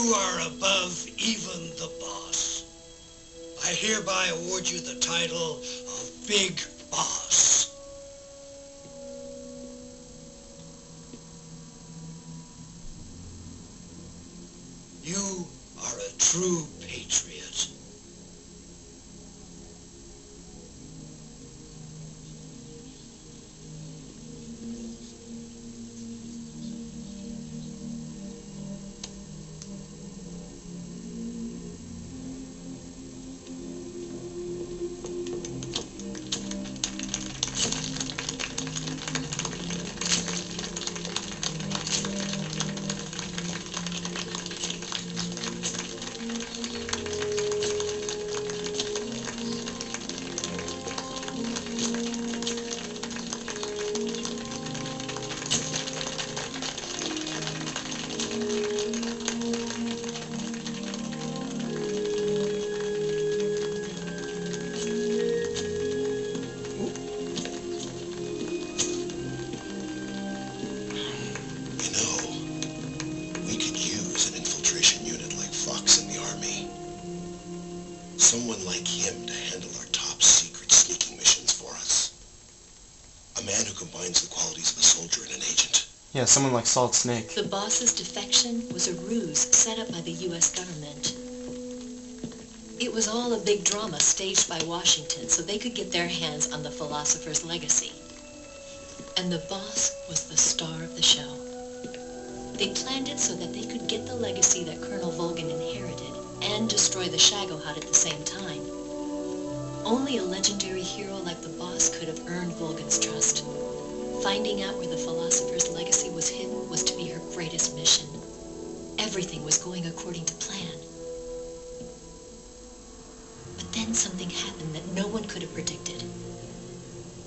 You are above even the boss. I hereby award you the title of Big Boss. You are a true patriot. Someone like him to handle our top secret sneaking missions for us. A man who combines the qualities of a soldier and an agent. Yeah, someone like Solid Snake. The boss's defection was a ruse set up by the U.S. government. It was all a big drama staged by Washington so they could get their hands on the philosopher's legacy. And the boss was the star of the show. They planned it so that they could get the legacy that Colonel Volgin inherited and destroy the Shagohod at the same time. Only a legendary hero like the boss could have earned Volgin's trust. Finding out where the philosopher's legacy was hidden was to be her greatest mission. Everything was going according to plan. But then something happened that no one could have predicted.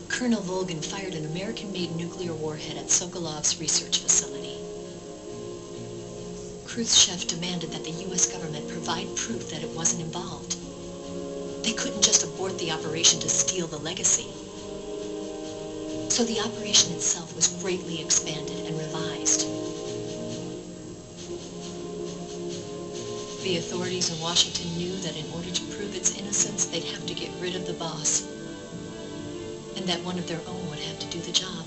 Colonel Volgin fired an American-made nuclear warhead at Sokolov's research facility. Khrushchev demanded that the U.S. government provide proof that it wasn't involved. They couldn't just abort the operation to steal the legacy. So the operation itself was greatly expanded and revised. The authorities in Washington knew that in order to prove its innocence, they'd have to get rid of the boss, and that one of their own would have to do the job.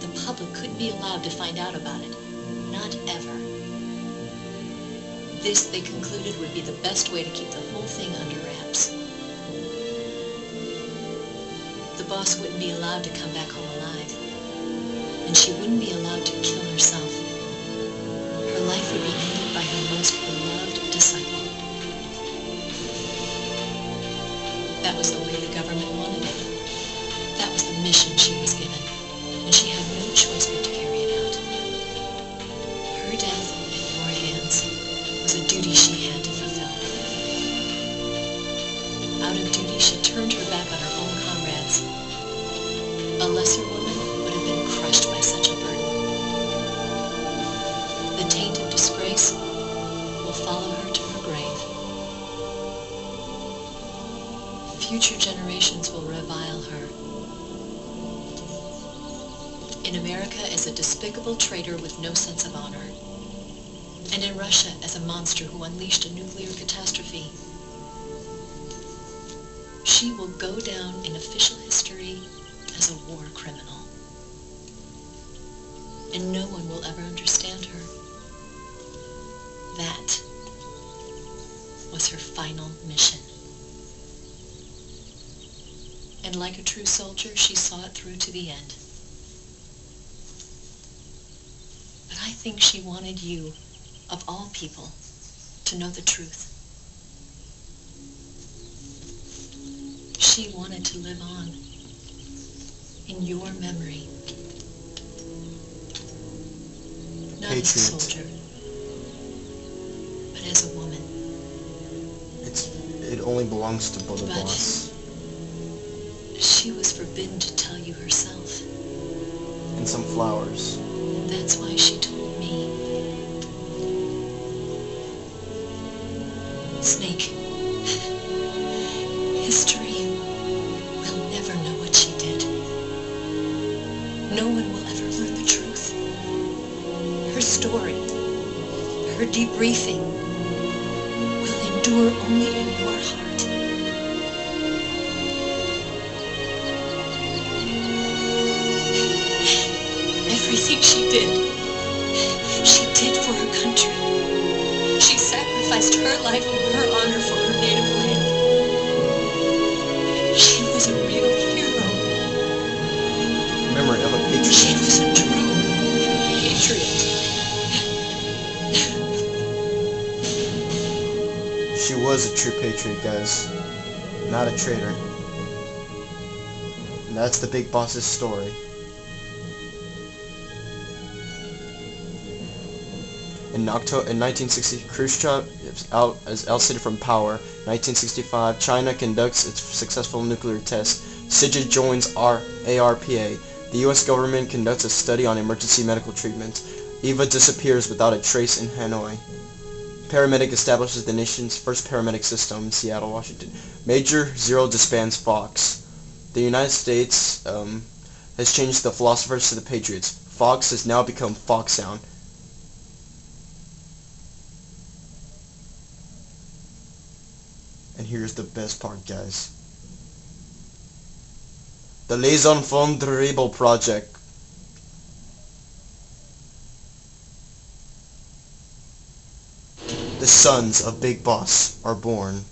The public couldn't be allowed to find out about it. Not ever. This, they concluded, would be the best way to keep the whole thing under wraps. The boss wouldn't be allowed to come back home alive, and she wouldn't be allowed to kill herself. Her life would be ended by her most beloved disciple. That was the way the government wanted it. That was the mission she was given, and she had no choice but to carry it out. Her death at your hands was a duty she had to fulfill. Out of duty, she turned her back on her own comrades. A lesser woman would have been crushed by such a burden. The taint of disgrace will follow her to her grave. Future generations will revile her. In America as a despicable traitor with no sense of honor. And in Russia as a monster who unleashed a nuclear catastrophe. She will go down in official history as a war criminal. And no one will ever understand her. That was her final mission. And like a true soldier, she saw it through to the end. But I think she wanted you, of all people, to know the truth. She wanted to live on in your memory. Not as a soldier, but as a woman. It only belongs to the boss. She was forbidden to tell you herself. And some flowers. That's why she told me. Snake, history will never know what she did. No one will ever learn the truth. Her story, her deeds. briefing will endure only in your heart. Everything she did for her country. She sacrificed her life and her honor for her native land. She was a real hero. Memory of a patriot. She was a true patriot. She was a true patriot, guys. Not a traitor. And that's the Big Boss's story. In 1960, Khrushchev is ousted from power. 1965, China conducts its successful nuclear test. CIGID joins ARPA. The U.S. government conducts a study on emergency medical treatment. Eva disappears without a trace in Hanoi. Paramedic establishes the nation's first paramedic system in Seattle, Washington. Major Zero disbands Fox. The United States has changed the philosophers to the patriots. Fox has now become Foxhound. And here's the best part, guys. The Les Enfants Terribles Project. The sons of Big Boss are born.